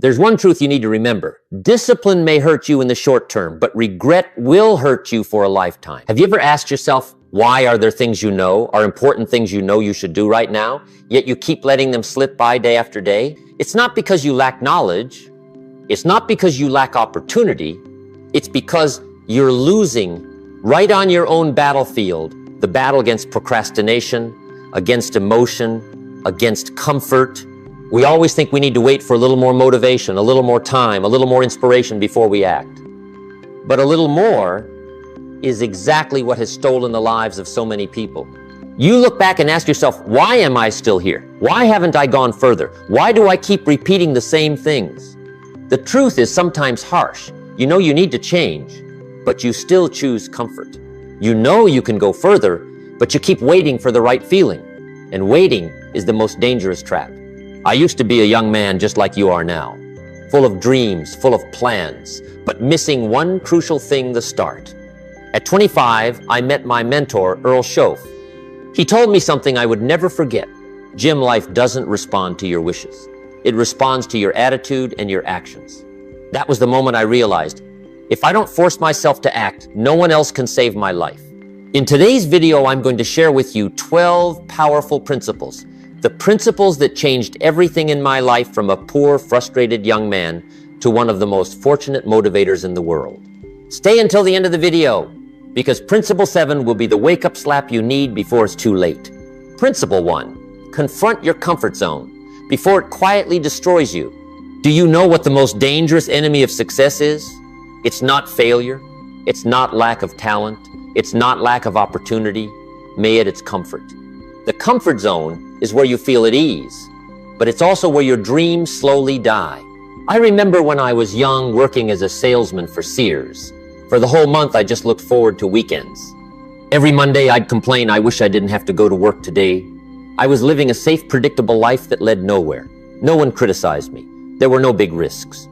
There's one truth you need to remember. Discipline may hurt you in the short term, but regret will hurt you for a lifetime. Have you ever asked yourself, why are there things you know, are important things you know you should do right now, yet you keep letting them slip by day after day? It's not because you lack knowledge. It's not because you lack opportunity. It's because you're losing right on your own battlefield, the battle against procrastination, against emotion, against comfort. We always think we need to wait for a little more motivation, a little more time, a little more inspiration before we act. But a little more is exactly what has stolen the lives of so many people. You look back and ask yourself, why am I still here? Why haven't I gone further? Why do I keep repeating the same things? The truth is sometimes harsh. You know you need to change, but you still choose comfort. You know you can go further, but you keep waiting for the right feeling. And waiting is the most dangerous trap. I used to be a young man just like you are now, full of dreams, full of plans, but missing one crucial thing, the start. At 25, I met my mentor, Earl Schoaf. He told me something I would never forget. Jim, life doesn't respond to your wishes. It responds to your attitude and your actions. That was the moment I realized, if I don't force myself to act, no one else can save my life. In today's video, I'm going to share with you 12 powerful principles. The principles that changed everything in my life from a poor, frustrated young man to one of the most fortunate motivators in the world. Stay until the end of the video, because Principle 7 will be the wake-up slap you need before it's too late. Principle 1, confront your comfort zone before it quietly destroys you. Do you know what the most dangerous enemy of success is? It's not failure. It's not lack of talent. It's not lack of opportunity. It's comfort. The comfort zone is where you feel at ease, but it's also where your dreams slowly die. I remember when I was young working as a salesman for Sears. For the whole month, I just looked forward to weekends. Every Monday, I'd complain, I wish I didn't have to go to work today. I was living a safe, predictable life that led nowhere. No one criticized me. There were no big risks.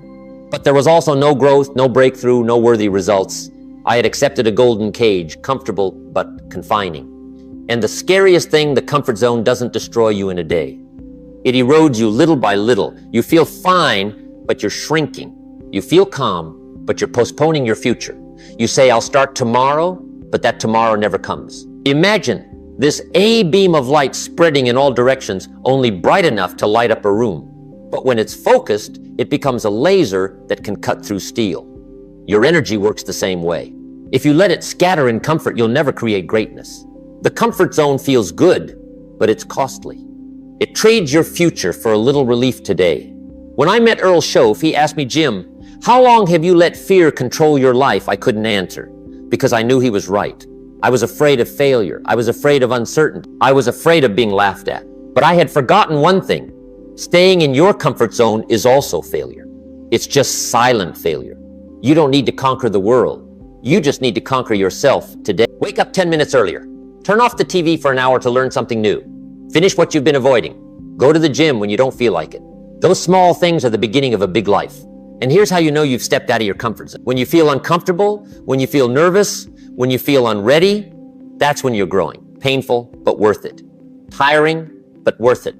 But there was also no growth, no breakthrough, no worthy results. I had accepted a golden cage, comfortable but confining. And the scariest thing, the comfort zone doesn't destroy you in a day. It erodes you little by little. You feel fine, but you're shrinking. You feel calm, but you're postponing your future. You say, I'll start tomorrow, but that tomorrow never comes. Imagine this A beam of light spreading in all directions, only bright enough to light up a room. But when it's focused, it becomes a laser that can cut through steel. Your energy works the same way. If you let it scatter in comfort, you'll never create greatness. The comfort zone feels good, but it's costly. It trades your future for a little relief today. When I met Earl Schoaf, he asked me, Jim, how long have you let fear control your life? I couldn't answer, because I knew he was right. I was afraid of failure. I was afraid of uncertainty. I was afraid of being laughed at. But I had forgotten one thing. Staying in your comfort zone is also failure. It's just silent failure. You don't need to conquer the world. You just need to conquer yourself today. Wake up 10 minutes earlier. Turn off the TV for an hour to learn something new. Finish what you've been avoiding. Go to the gym when you don't feel like it. Those small things are the beginning of a big life. And here's how you know you've stepped out of your comfort zone. When you feel uncomfortable, when you feel nervous, when you feel unready, that's when you're growing. Painful, but worth it. Tiring, but worth it.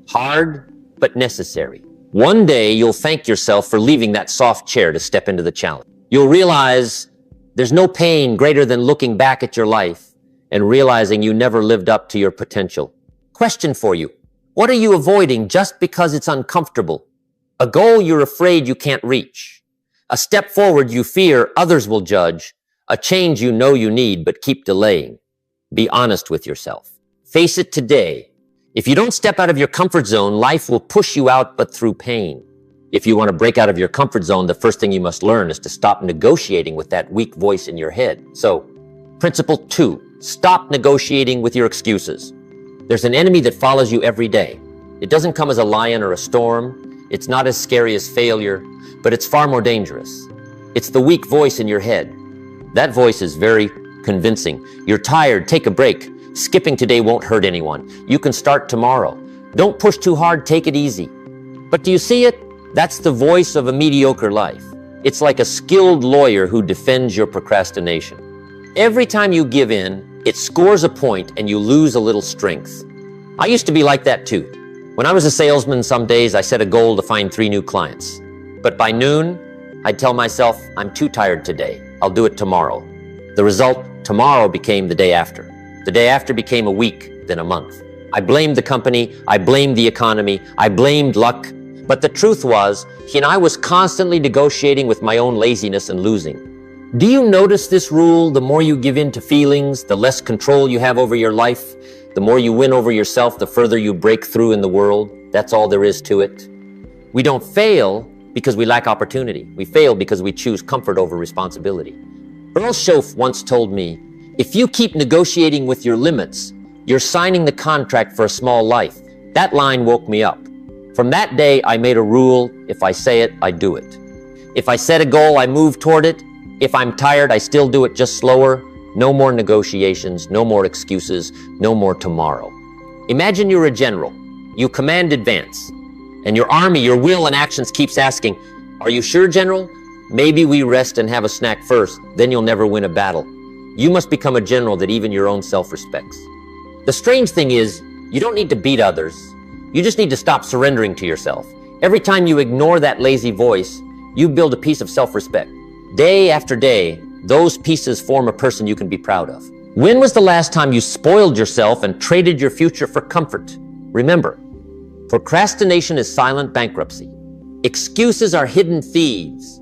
Hard, but necessary. One day you'll thank yourself for leaving that soft chair to step into the challenge. You'll realize there's no pain greater than looking back at your life and realizing you never lived up to your potential. Question for you. What are you avoiding just because it's uncomfortable? A goal you're afraid you can't reach. A step forward you fear others will judge. A change you know you need but keep delaying. Be honest with yourself. Face it today. If you don't step out of your comfort zone, life will push you out but through pain. If you want to break out of your comfort zone, the first thing you must learn is to stop negotiating with that weak voice in your head. So, Principle 2. Stop negotiating with your excuses. There's an enemy that follows you every day. It doesn't come as a lion or a storm. It's not as scary as failure, but it's far more dangerous. It's the weak voice in your head. That voice is very convincing. You're tired, take a break. Skipping today won't hurt anyone. You can start tomorrow. Don't push too hard, take it easy. But do you see it? That's the voice of a mediocre life. It's like a skilled lawyer who defends your procrastination. Every time you give in, it scores a point and you lose a little strength. I used to be like that too. When I was a salesman, some days I set a goal to find 3 new clients. But by noon, I'd tell myself, I'm too tired today. I'll do it tomorrow. The result, tomorrow became the day after. The day after became a week, then a month. I blamed the company, I blamed the economy, I blamed luck. But the truth was, I was constantly negotiating with my own laziness and losing. Do you notice this rule? The more you give in to feelings, the less control you have over your life. The more you win over yourself, the further you break through in the world. That's all there is to it. We don't fail because we lack opportunity. We fail because we choose comfort over responsibility. Earl Schoaf once told me, if you keep negotiating with your limits, you're signing the contract for a small life. That line woke me up. From that day, I made a rule, if I say it, I do it. If I set a goal, I move toward it. If I'm tired, I still do it just slower. No more negotiations, no more excuses, no more tomorrow. Imagine you're a general. You command advance. And your army, your will and actions keeps asking, are you sure, General? Maybe we rest and have a snack first, then you'll never win a battle. You must become a general that even your own self respects. The strange thing is, you don't need to beat others. You just need to stop surrendering to yourself. Every time you ignore that lazy voice, you build a piece of self-respect. Day after day, those pieces form a person you can be proud of. When was the last time you spoiled yourself and traded your future for comfort? Remember, procrastination is silent bankruptcy. Excuses are hidden thieves.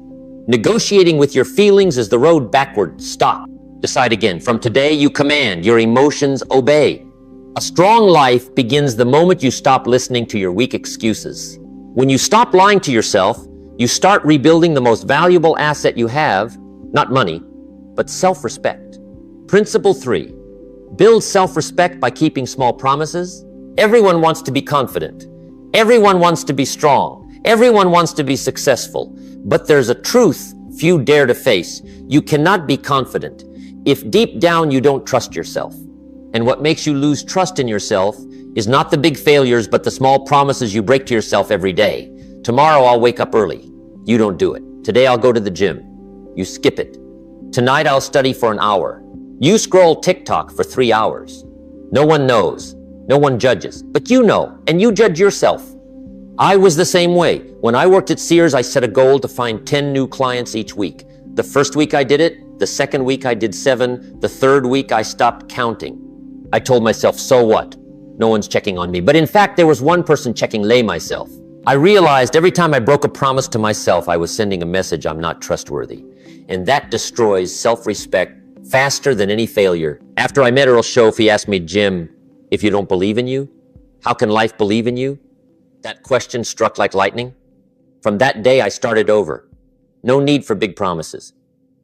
Negotiating with your feelings is the road backward. Stop. Decide again. From today, you command. Your emotions obey. A strong life begins the moment you stop listening to your weak excuses. When you stop lying to yourself, you start rebuilding the most valuable asset you have, not money, but self-respect. Principle 3, build self-respect by keeping small promises. Everyone wants to be confident. Everyone wants to be strong. Everyone wants to be successful. But there's a truth few dare to face. You cannot be confident if deep down you don't trust yourself. And what makes you lose trust in yourself is not the big failures, but the small promises you break to yourself every day. Tomorrow I'll wake up early. You don't do it. Today I'll go to the gym. You skip it. Tonight I'll study for an hour. You scroll TikTok for 3 hours. No one knows. No one judges. But you know, and you judge yourself. I was the same way. When I worked at Sears, I set a goal to find 10 new clients each week. The first week I did it. The second week I did 7. The third week I stopped counting. I told myself, so what? No one's checking on me. But in fact, there was one person checking myself. I realized every time I broke a promise to myself, I was sending a message I'm not trustworthy. And that destroys self-respect faster than any failure. After I met Earl Schoaf, he asked me, Jim, if you don't believe in you, how can life believe in you? That question struck like lightning. From that day, I started over. No need for big promises,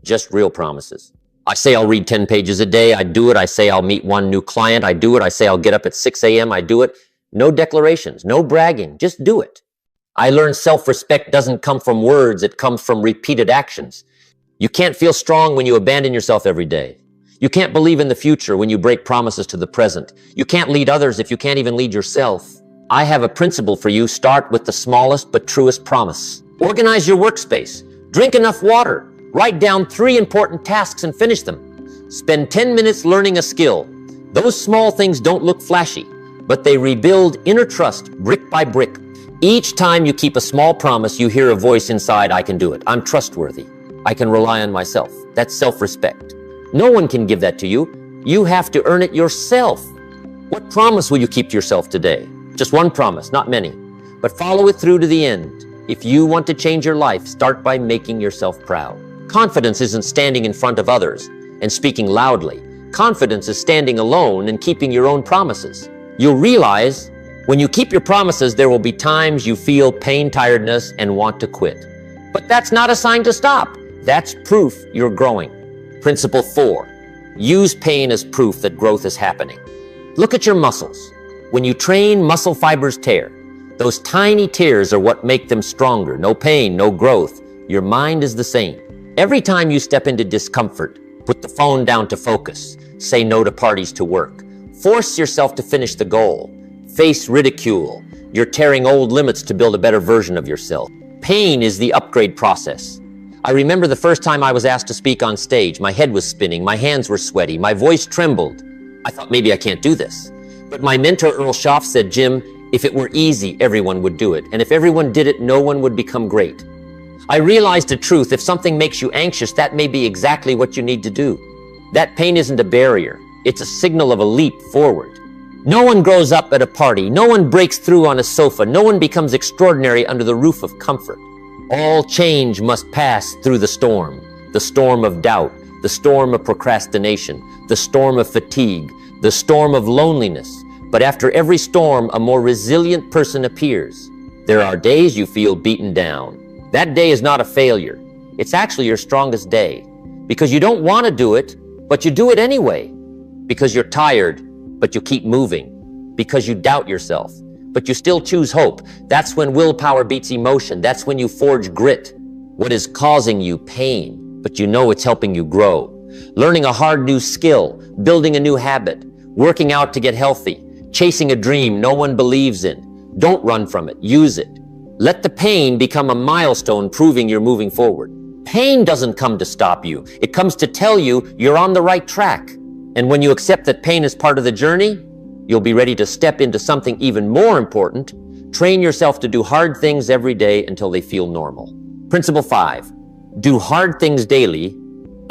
just real promises. I say I'll read 10 pages a day, I do it. I say I'll meet one new client, I do it. I say I'll get up at 6 a.m., I do it. No declarations, no bragging, just do it. I learned self-respect doesn't come from words, it comes from repeated actions. You can't feel strong when you abandon yourself every day. You can't believe in the future when you break promises to the present. You can't lead others if you can't even lead yourself. I have a principle for you. Start with the smallest but truest promise. Organize your workspace. Drink enough water. Write down 3 important tasks and finish them. Spend 10 minutes learning a skill. Those small things don't look flashy, but they rebuild inner trust brick by brick. Each time you keep a small promise, you hear a voice inside, I can do it. I'm trustworthy. I can rely on myself. That's self-respect. No one can give that to you. You have to earn it yourself. What promise will you keep to yourself today? Just one promise, not many, but follow it through to the end. If you want to change your life, start by making yourself proud. Confidence isn't standing in front of others and speaking loudly. Confidence is standing alone and keeping your own promises. You'll realize when you keep your promises, there will be times you feel pain, tiredness, and want to quit. But that's not a sign to stop. That's proof you're growing. Principle 4, use pain as proof that growth is happening. Look at your muscles. When you train, muscle fibers tear. Those tiny tears are what make them stronger. No pain, no growth. Your mind is the same. Every time you step into discomfort, put the phone down to focus. Say no to parties to work. Force yourself to finish the goal. Face ridicule. You're tearing old limits to build a better version of yourself. Pain is the upgrade process. I remember the first time I was asked to speak on stage. My head was spinning, my hands were sweaty, my voice trembled. I thought maybe I can't do this. But my mentor Earl Schoaf said, Jim, if it were easy, everyone would do it. And if everyone did it, no one would become great. I realized the truth. If something makes you anxious, that may be exactly what you need to do. That pain isn't a barrier. It's a signal of a leap forward. No one grows up at a party. No one breaks through on a sofa. No one becomes extraordinary under the roof of comfort. All change must pass through the storm of doubt, the storm of procrastination, the storm of fatigue, the storm of loneliness. But after every storm, a more resilient person appears. There are days you feel beaten down. That day is not a failure. It's actually your strongest day, because you don't want to do it, but you do it anyway. Because you're tired, but you keep moving. Because you doubt yourself, but you still choose hope. That's when willpower beats emotion. That's when you forge grit. What is causing you pain, but you know it's helping you grow. Learning a hard new skill, building a new habit, working out to get healthy, chasing a dream no one believes in. Don't run from it, use it. Let the pain become a milestone proving you're moving forward. Pain doesn't come to stop you. It comes to tell you you're on the right track. And when you accept that pain is part of the journey, you'll be ready to step into something even more important. Train yourself to do hard things every day until they feel normal. Principle 5, do hard things daily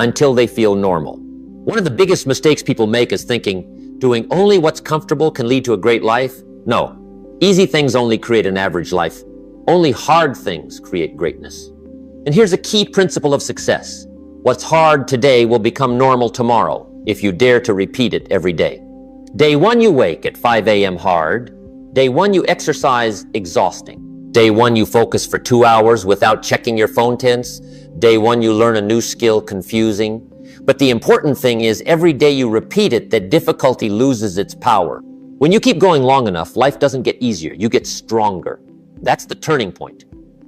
until they feel normal. One of the biggest mistakes people make is thinking doing only what's comfortable can lead to a great life. No, easy things only create an average life. Only hard things create greatness. And here's a key principle of success. What's hard today will become normal tomorrow if you dare to repeat it every day. Day 1, you wake at 5 a.m. hard. Day 1, you exercise exhausting. Day 1, you focus for 2 hours without checking your phone tense. Day 1, you learn a new skill confusing. But the important thing is every day you repeat it, that difficulty loses its power. When you keep going long enough, life doesn't get easier, you get stronger. That's the turning point.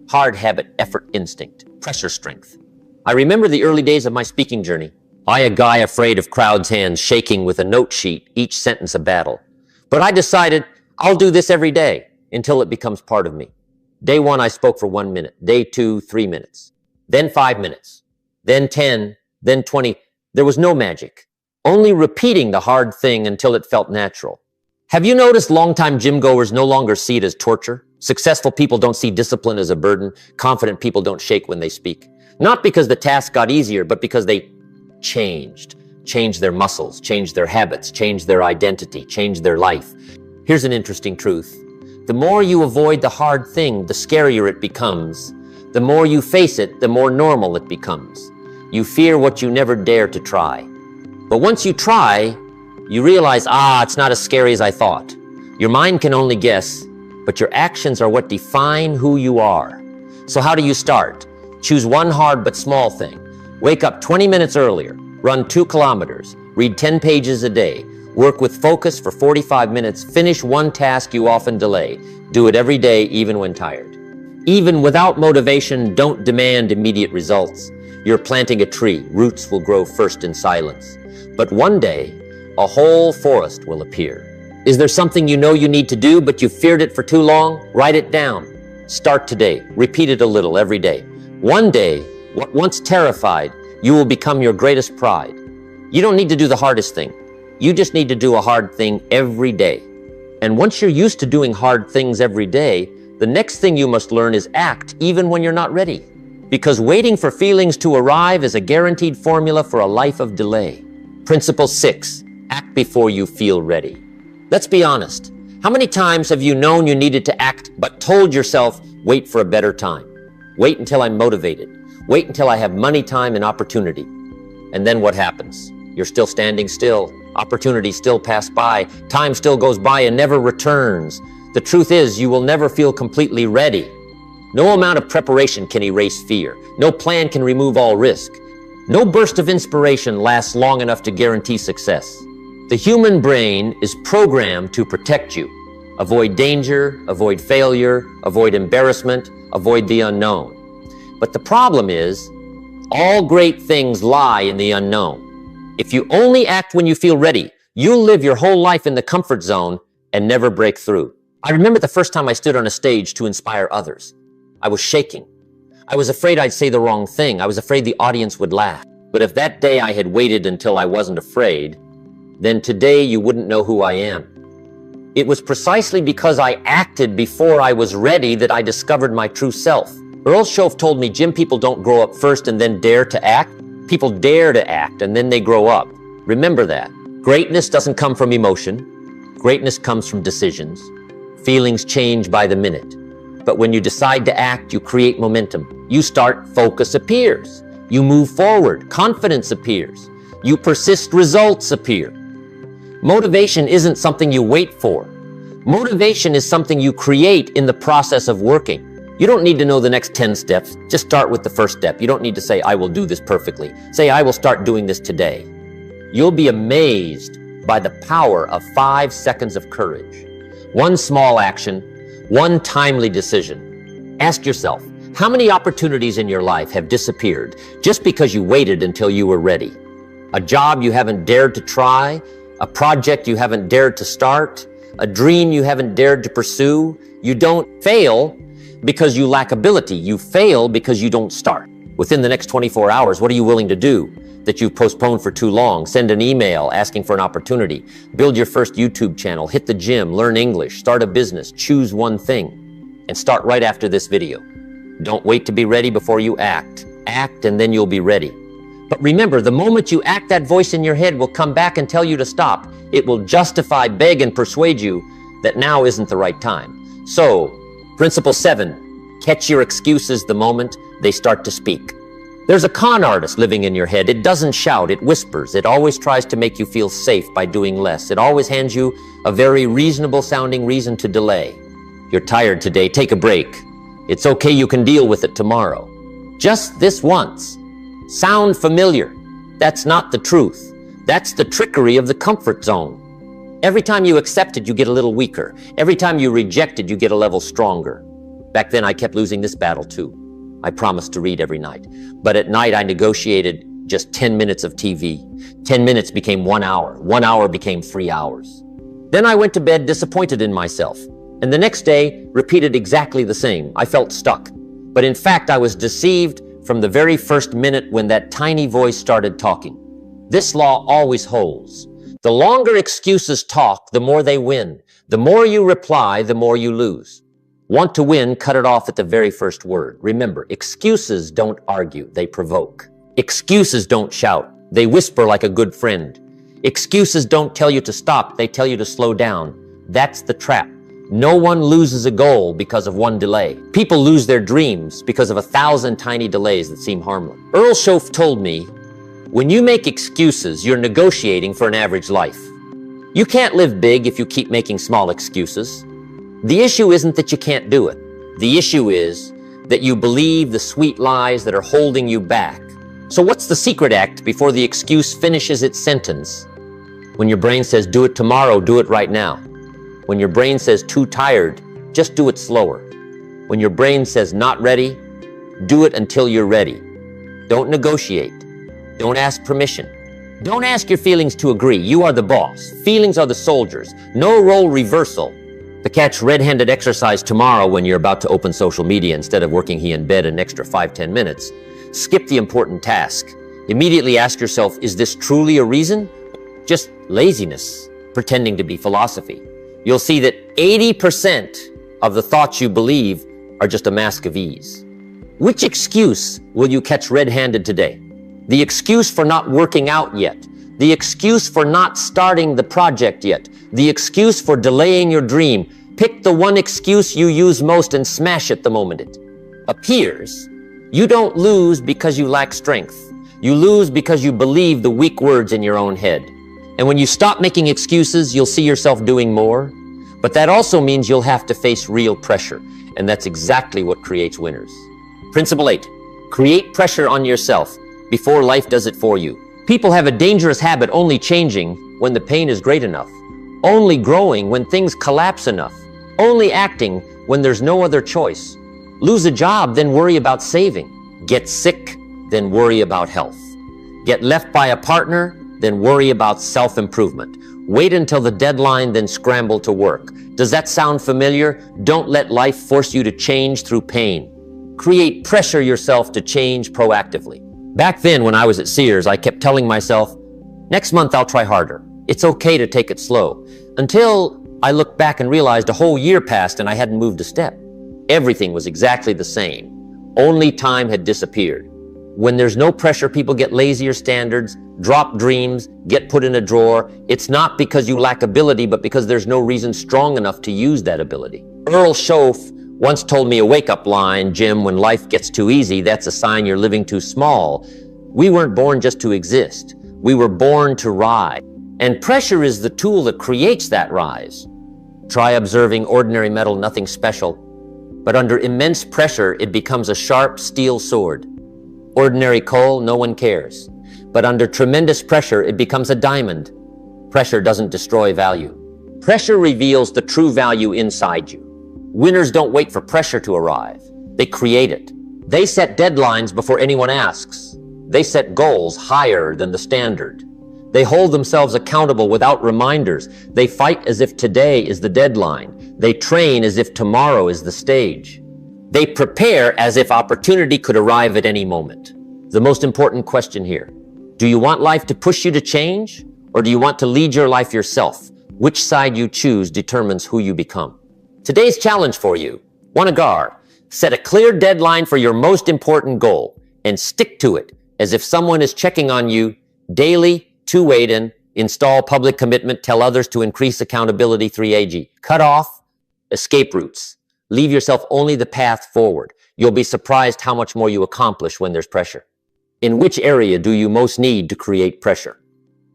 Hard habit, effort, instinct, pressure strength. I remember the early days of my speaking journey. I, a guy afraid of crowds' hands shaking with a note sheet, each sentence a battle. But I decided I'll do this every day until it becomes part of me. Day 1, I spoke for 1 minute. Day 2, 3 minutes. Then 5 minutes. Then 10, then 20. There was no magic. Only repeating the hard thing until it felt natural. Have you noticed longtime gym goers no longer see it as torture? Successful people don't see discipline as a burden. Confident people don't shake when they speak. Not because the task got easier, but because they changed their muscles, changed their habits, changed their identity, changed their life. Here's an interesting truth. The more you avoid the hard thing, the scarier it becomes. The more you face it, the more normal it becomes. You fear what you never dare to try. But once you try, you realize, it's not as scary as I thought. Your mind can only guess, but your actions are what define who you are. So how do you start? Choose one hard but small thing. Wake up 20 minutes earlier, run 2 kilometers, read 10 pages a day, work with focus for 45 minutes, finish one task you often delay. Do it every day, even when tired. Even without motivation, don't demand immediate results. You're planting a tree, roots will grow first in silence. But one day, a whole forest will appear. Is there something you know you need to do, but you feared it for too long? Write it down. Start today. Repeat it a little every day. One day, what once terrified, you will become your greatest pride. You don't need to do the hardest thing. You just need to do a hard thing every day. And once you're used to doing hard things every day, the next thing you must learn is act even when you're not ready. Because waiting for feelings to arrive is a guaranteed formula for a life of delay. Principle 6, act before you feel ready. Let's be honest. How many times have you known you needed to act, but told yourself, wait for a better time? Wait until I'm motivated. Wait until I have money, time, and opportunity. And then what happens? You're still standing still. Opportunities still pass by. Time still goes by and never returns. The truth is, you will never feel completely ready. No amount of preparation can erase fear. No plan can remove all risk. No burst of inspiration lasts long enough to guarantee success. The human brain is programmed to protect you. Avoid danger, avoid failure, avoid embarrassment, avoid the unknown. But the problem is, all great things lie in the unknown. If you only act when you feel ready, you'll live your whole life in the comfort zone and never break through. I remember the first time I stood on a stage to inspire others. I was shaking. I was afraid I'd say the wrong thing. I was afraid the audience would laugh. But if that day I had waited until I wasn't afraid, then today you wouldn't know who I am. It was precisely because I acted before I was ready that I discovered my true self. Earl Schoaf told me, Jim, people don't grow up first and then dare to act. People dare to act and then they grow up. Remember that. Greatness doesn't come from emotion. Greatness comes from decisions. Feelings change by the minute. But when you decide to act, you create momentum. You start, focus appears. You move forward, confidence appears. You persist, results appear. Motivation isn't something you wait for. Motivation is something you create in the process of working. You don't need to know the next 10 steps. Just start with the first step. You don't need to say, I will do this perfectly. Say, I will start doing this today. You'll be amazed by the power of 5 seconds of courage. One small action, one timely decision. Ask yourself, how many opportunities in your life have disappeared just because you waited until you were ready? A job you haven't dared to try, a project you haven't dared to start, a dream you haven't dared to pursue. You don't fail because you lack ability. You fail because you don't start. Within the next 24 hours, what are you willing to do that you've postponed for too long? Send an email asking for an opportunity. Build your first YouTube channel. Hit the gym. Learn English. Start a business. Choose one thing. And start right after this video. Don't wait to be ready before you act. Act and then you'll be ready. But remember, the moment you act, that voice in your head will come back and tell you to stop. It will justify, beg, and persuade you that now isn't the right time. So, Principle 7, catch your excuses the moment they start to speak. There's a con artist living in your head. It doesn't shout, it whispers. It always tries to make you feel safe by doing less. It always hands you a very reasonable sounding reason to delay. You're tired today, take a break. It's okay, you can deal with it tomorrow. Just this once. Sound familiar? That's not the truth. That's the trickery of the comfort zone. Every time you accept it, you get a little weaker. Every time you reject it, you get a level stronger. Back then, I kept losing this battle too. I promised to read every night. But at night, I negotiated just 10 minutes of TV. 10 minutes became 1 hour. 1 hour became 3 hours. Then I went to bed disappointed in myself. And the next day, repeated exactly the same. I felt stuck. But in fact, I was deceived from the very first minute when that tiny voice started talking. This law always holds. The longer excuses talk, the more they win. The more you reply, the more you lose. Want to win, cut it off at the very first word. Remember, excuses don't argue, they provoke. Excuses don't shout, they whisper like a good friend. Excuses don't tell you to stop, they tell you to slow down. That's the trap. No one loses a goal because of one delay. People lose their dreams because of 1,000 tiny delays that seem harmless. Earl Schoaf told me, when you make excuses, you're negotiating for an average life. You can't live big if you keep making small excuses. The issue isn't that you can't do it. The issue is that you believe the sweet lies that are holding you back. So what's the secret act before the excuse finishes its sentence? When your brain says, do it tomorrow, do it right now. When your brain says, too tired, just do it slower. When your brain says, not ready, do it until you're ready. Don't negotiate. Don't ask permission. Don't ask your feelings to agree. You are the boss. Feelings are the soldiers. No role reversal. To catch red-handed exercise tomorrow when you're about to open social media instead of working in bed an extra 5-10 minutes, skip the important task. Immediately ask yourself, is this truly a reason? Just laziness, pretending to be philosophy. You'll see that 80% of the thoughts you believe are just a mask of ease. Which excuse will you catch red-handed today? The excuse for not working out yet. The excuse for not starting the project yet. The excuse for delaying your dream. Pick the one excuse you use most and smash it the moment it appears. You don't lose because you lack strength. You lose because you believe the weak words in your own head. And when you stop making excuses, you'll see yourself doing more. But that also means you'll have to face real pressure. And that's exactly what creates winners. Principle 8, create pressure on yourself before life does it for you. People have a dangerous habit only changing when the pain is great enough, only growing when things collapse enough, only acting when there's no other choice. Lose a job, then worry about saving. Get sick, then worry about health. Get left by a partner, then worry about self-improvement. Wait until the deadline, then scramble to work. Does that sound familiar? Don't let life force you to change through pain. Create pressure yourself to change proactively. Back then, when I was at Sears, I kept telling myself, next month I'll try harder. It's okay to take it slow. Until I looked back and realized a whole year passed and I hadn't moved a step. Everything was exactly the same. Only time had disappeared. When there's no pressure, people get lazier standards, drop dreams, get put in a drawer. It's not because you lack ability, but because there's no reason strong enough to use that ability. Earl Schoaf once told me a wake-up line, "Jim, when life gets too easy, that's a sign you're living too small." We weren't born just to exist. We were born to rise. And pressure is the tool that creates that rise. Try observing ordinary metal, nothing special. But under immense pressure, it becomes a sharp steel sword. Ordinary coal, no one cares. But under tremendous pressure, it becomes a diamond. Pressure doesn't destroy value. Pressure reveals the true value inside you. Winners don't wait for pressure to arrive. They create it. They set deadlines before anyone asks. They set goals higher than the standard. They hold themselves accountable without reminders. They fight as if today is the deadline. They train as if tomorrow is the stage. They prepare as if opportunity could arrive at any moment. The most important question here: do you want life to push you to change, or do you want to lead your life yourself? Which side you choose determines who you become. Today's challenge for you: one agar, set a clear deadline for your most important goal and stick to it as if someone is checking on you daily. 2 Waden, install public commitment, tell others to increase accountability. 3AG, cut off escape routes. Leave yourself only the path forward. You'll be surprised how much more you accomplish when there's pressure. In which area do you most need to create pressure?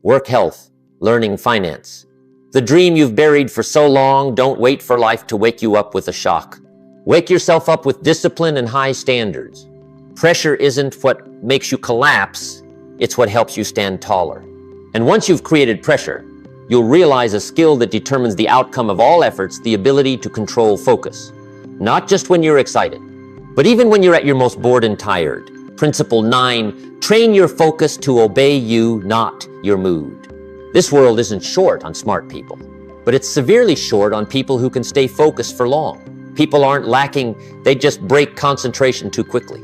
Work, health, learning, finance. The dream you've buried for so long, don't wait for life to wake you up with a shock. Wake yourself up with discipline and high standards. Pressure isn't what makes you collapse, it's what helps you stand taller. And once you've created pressure, you'll realize a skill that determines the outcome of all efforts: the ability to control focus. Not just when you're excited, but even when you're at your most bored and tired. Principle 9, train your focus to obey you, not your mood. This world isn't short on smart people, but it's severely short on people who can stay focused for long. People aren't lacking, they just break concentration too quickly.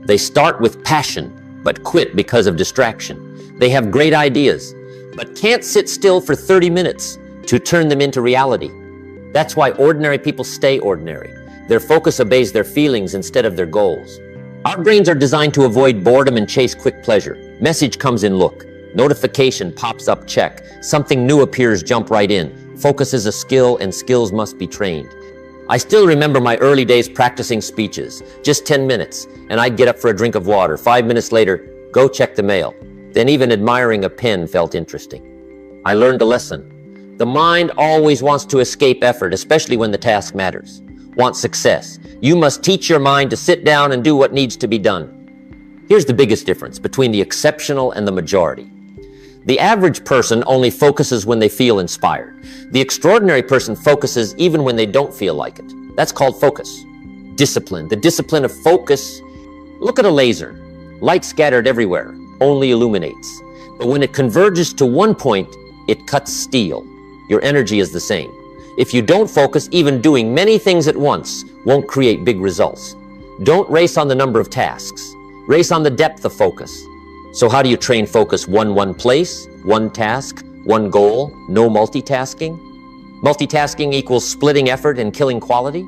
They start with passion, but quit because of distraction. They have great ideas, but can't sit still for 30 minutes to turn them into reality. That's why ordinary people stay ordinary. Their focus obeys their feelings instead of their goals. Our brains are designed to avoid boredom and chase quick pleasure. Message comes in, look. Notification pops up, check. Something new appears, jump right in. Focus is a skill, and skills must be trained. I still remember my early days practicing speeches. Just 10 minutes, and I'd get up for a drink of water. 5 minutes later, go check the mail. Then even admiring a pen felt interesting. I learned a lesson. The mind always wants to escape effort, especially when the task matters. Want success. You must teach your mind to sit down and do what needs to be done. Here's the biggest difference between the exceptional and the majority. The average person only focuses when they feel inspired. The extraordinary person focuses even when they don't feel like it. That's called focus. Discipline. The discipline of focus. Look at a laser. Light scattered everywhere only illuminates. But when it converges to one point, it cuts steel. Your energy is the same. If you don't focus, even doing many things at once won't create big results. Don't race on the number of tasks. Race on the depth of focus. So how do you train focus? One place, one task, one goal, no multitasking? Multitasking equals splitting effort and killing quality?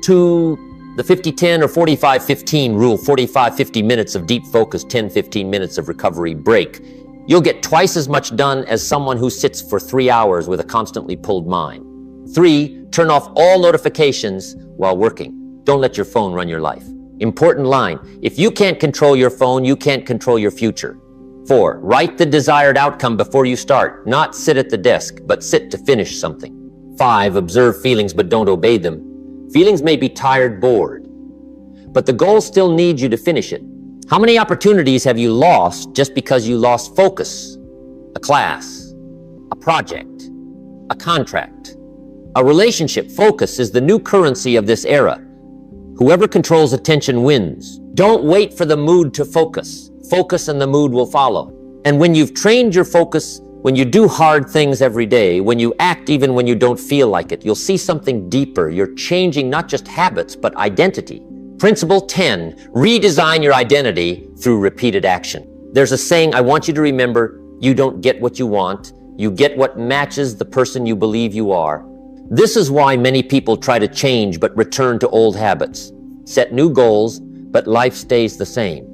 To the 50-10 or 45-15 rule, 45-50 minutes of deep focus, 10-15 minutes of recovery break. You'll get twice as much done as someone who sits for 3 hours with a constantly pulled mind. 3, turn off all notifications while working. Don't let your phone run your life. Important line: if you can't control your phone, you can't control your future. 4, write the desired outcome before you start. Not sit at the desk, but sit to finish something. 5, observe feelings but don't obey them. Feelings may be tired, bored, but the goal still needs you to finish it. How many opportunities have you lost just because you lost focus? A class, a project, a contract, a relationship. Focus is the new currency of this era. Whoever controls attention wins. Don't wait for the mood to focus. Focus and the mood will follow. And when you've trained your focus, when you do hard things every day, when you act even when you don't feel like it, you'll see something deeper. You're changing not just habits, but identity. Principle 10, redesign your identity through repeated action. There's a saying I want you to remember: you don't get what you want, you get what matches the person you believe you are. This is why many people try to change but return to old habits. Set new goals, but life stays the same.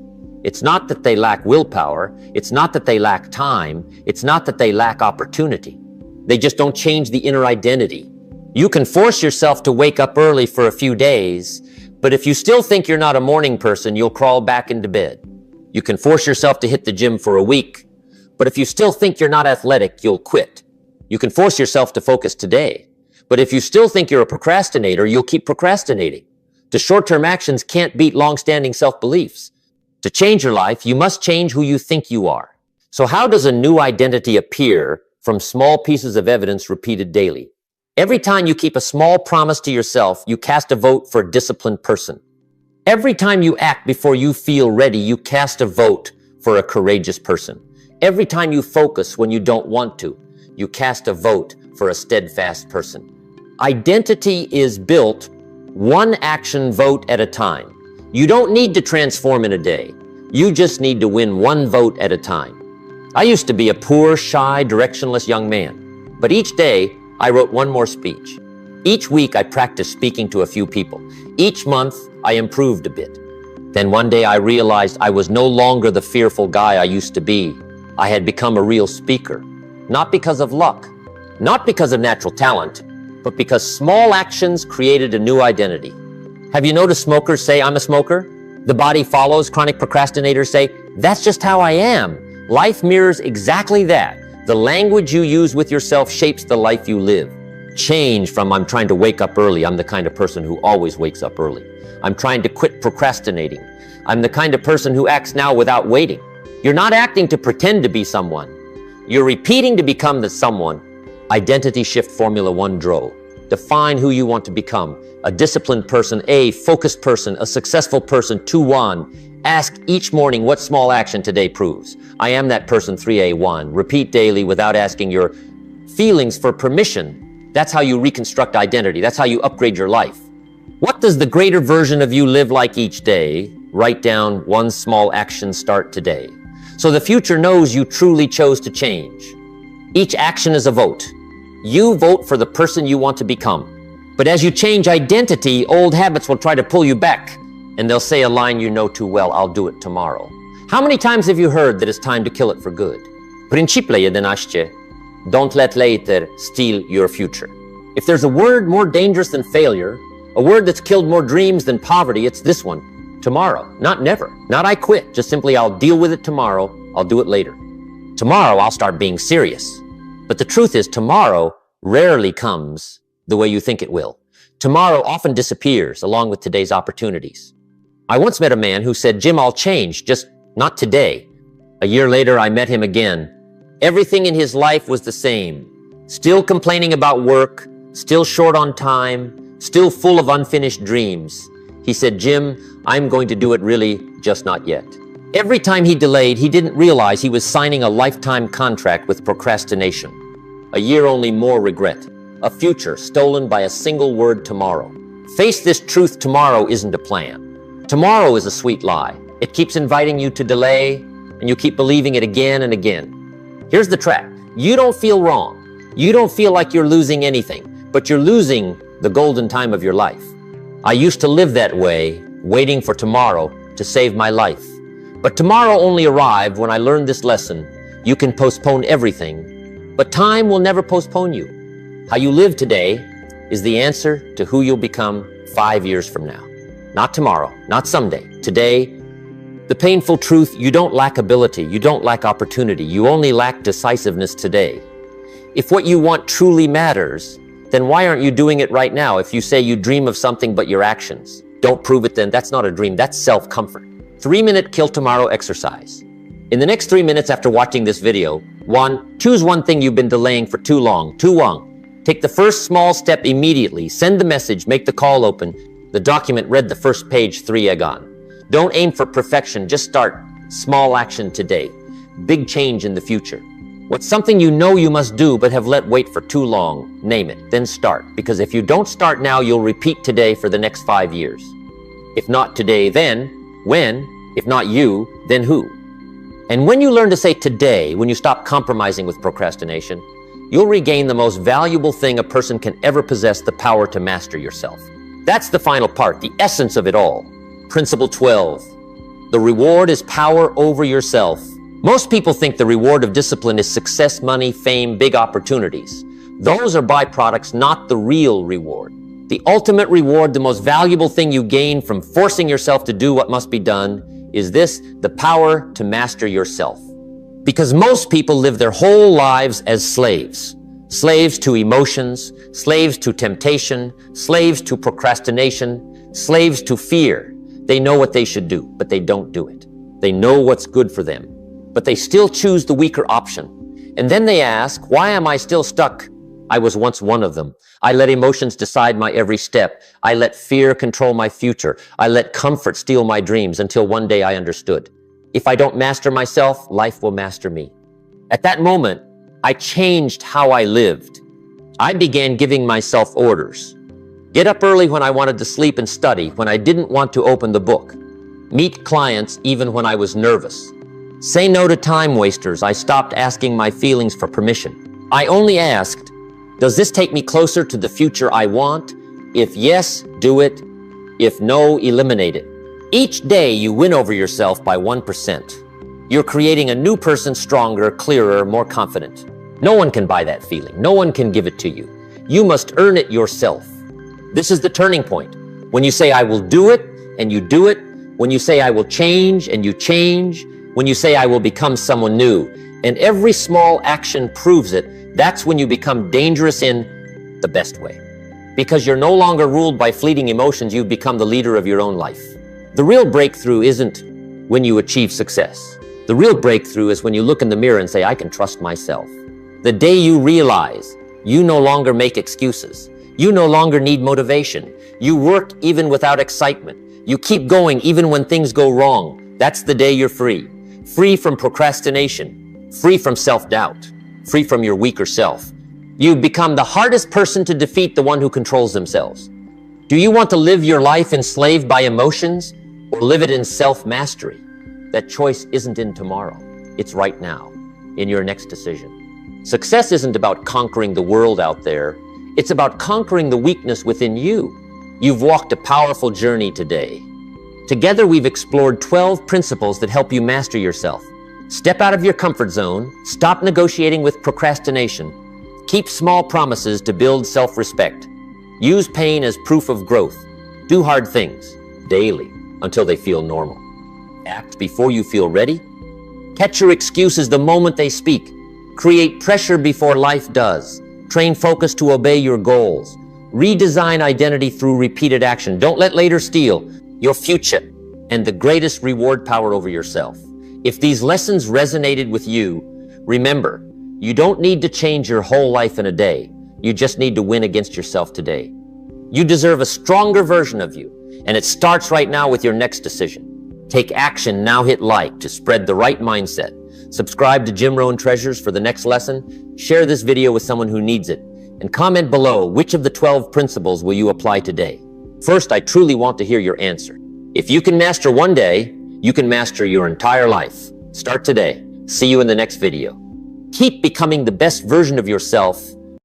It's not that they lack willpower. It's not that they lack time. It's not that they lack opportunity. They just don't change the inner identity. You can force yourself to wake up early for a few days, but if you still think you're not a morning person, you'll crawl back into bed. You can force yourself to hit the gym for a week, but if you still think you're not athletic, you'll quit. You can force yourself to focus today, but if you still think you're a procrastinator, you'll keep procrastinating. The short-term actions can't beat long-standing self-beliefs. To change your life, you must change who you think you are. So how does a new identity appear from small pieces of evidence repeated daily? Every time you keep a small promise to yourself, you cast a vote for a disciplined person. Every time you act before you feel ready, you cast a vote for a courageous person. Every time you focus when you don't want to, you cast a vote for a steadfast person. Identity is built one action vote at a time. You don't need to transform in a day. You just need to win one vote at a time. I used to be a poor, shy, directionless young man, but each day I wrote one more speech. Each week I practiced speaking to a few people. Each month I improved a bit. Then one day I realized I was no longer the fearful guy I used to be. I had become a real speaker, not because of luck, not because of natural talent, but because small actions created a new identity. Have you noticed smokers say, "I'm a smoker"? The body follows. Chronic procrastinators say, "That's just how I am." Life mirrors exactly that. The language you use with yourself shapes the life you live. Change from "I'm trying to wake up early. I'm the kind of person who always wakes up early. I'm trying to quit procrastinating. I'm the kind of person who acts now without waiting." You're not acting to pretend to be someone. You're repeating to become the someone. Identity shift formula 1 DRO. Define who you want to become. A disciplined person, a focused person, a successful person. 2-1. Ask each morning what small action today proves. I am that person. 3A1. Repeat daily without asking your feelings for permission. That's how you reconstruct identity. That's how you upgrade your life. What does the greater version of you live like each day? Write down one small action. Start today. So the future knows you truly chose to change. Each action is a vote. You vote for the person you want to become. But as you change identity, old habits will try to pull you back, and they'll say a line you know too well: "I'll do it tomorrow." How many times have you heard that it's time to kill it for good? Principiile 11. Don't let later steal your future. If there's a word more dangerous than failure, a word that's killed more dreams than poverty, it's this one: tomorrow. Not never. Not I quit. Just simply I'll deal with it tomorrow. I'll do it later. Tomorrow I'll start being serious. But the truth is, tomorrow rarely comes the way you think it will. Tomorrow often disappears along with today's opportunities. I once met a man who said, "Jim, I'll change, just not today." A year later, I met him again. Everything in his life was the same. Still complaining about work, still short on time, still full of unfinished dreams. He said, "Jim, I'm going to do it really, just not yet." Every time he delayed, he didn't realize he was signing a lifetime contract with procrastination. A year only more regret. A future stolen by a single word: tomorrow. Face this truth: tomorrow isn't a plan. Tomorrow is a sweet lie. It keeps inviting you to delay, and you keep believing it again and again. Here's the trap. You don't feel wrong. You don't feel like you're losing anything, but you're losing the golden time of your life. I used to live that way, waiting for tomorrow to save my life. But tomorrow only arrived when I learned this lesson: you can postpone everything, but time will never postpone you. How you live today is the answer to who you'll become 5 years from now. Not tomorrow, not someday, today. The painful truth: you don't lack ability, you don't lack opportunity, you only lack decisiveness today. If what you want truly matters, then why aren't you doing it right now? If you say you dream of something but your actions don't prove it, then that's not a dream, that's self-comfort. 3-minute kill tomorrow exercise. In the next 3 minutes after watching this video, 1. Choose one thing you've been delaying for too long. 2. Take the first small step immediately. Send the message, make the call open, the document read the first page. 3. Egon. Don't aim for perfection, just start. Small action today. Big change in the future. What's something you know you must do but have let wait for too long? Name it, then start. Because if you don't start now, you'll repeat today for the next 5 years. If not today, then when? If not you, then who? And when you learn to say today, when you stop compromising with procrastination, you'll regain the most valuable thing a person can ever possess: the power to master yourself. That's the final part, the essence of it all. Principle 12. The reward is power over yourself. Most people think the reward of discipline is success, money, fame, big opportunities. Those are byproducts, not the real reward. The ultimate reward, the most valuable thing you gain from forcing yourself to do what must be done, is this: the power to master yourself. Because most people live their whole lives as slaves. Slaves to emotions, slaves to temptation, slaves to procrastination, slaves to fear. They know what they should do, but they don't do it. They know what's good for them, but they still choose the weaker option. And then they ask, why am I still stuck? I was once one of them. I let emotions decide my every step. I let fear control my future. I let comfort steal my dreams until one day I understood. If I don't master myself, life will master me. At that moment, I changed how I lived. I began giving myself orders. Get up early when I wanted to sleep and study, when I didn't want to open the book. Meet clients even when I was nervous. Say no to time wasters. I stopped asking my feelings for permission. I only asked, does this take me closer to the future I want? If yes, do it. If no, eliminate it. Each day you win over yourself by 1%. You're creating a new person, stronger, clearer, more confident. No one can buy that feeling. No one can give it to you. You must earn it yourself. This is the turning point. When you say, I will do it, and you do it. When you say, I will change, and you change. When you say, I will become someone new. And every small action proves it. That's when you become dangerous in the best way. Because you're no longer ruled by fleeting emotions, you've become the leader of your own life. The real breakthrough isn't when you achieve success. The real breakthrough is when you look in the mirror and say, I can trust myself. The day you realize you no longer make excuses. You no longer need motivation. You work even without excitement. You keep going even when things go wrong. That's the day you're free. Free from procrastination. Free from self-doubt. Free from your weaker self. You've become the hardest person to defeat, the one who controls themselves. Do you want to live your life enslaved by emotions or live it in self-mastery? That choice isn't in tomorrow. It's right now, in your next decision. Success isn't about conquering the world out there. It's about conquering the weakness within you. You've walked a powerful journey today. Together, we've explored 12 principles that help you master yourself. Step out of your comfort zone. Stop negotiating with procrastination. Keep small promises to build self-respect. Use pain as proof of growth. Do hard things daily until they feel normal. Act before you feel ready. Catch your excuses the moment they speak. Create pressure before life does. Train focus to obey your goals. Redesign identity through repeated action. Don't let later steal your future and the greatest reward, power over yourself. If these lessons resonated with you, remember, you don't need to change your whole life in a day. You just need to win against yourself today. You deserve a stronger version of you, and it starts right now with your next decision. Take action now. Hit like to spread the right mindset. Subscribe to Jim Rohn Treasures for the next lesson. Share this video with someone who needs it. And comment below, which of the 12 principles will you apply today? First, I truly want to hear your answer. If you can master one day, you can master your entire life. Start today. See you in the next video. Keep becoming the best version of yourself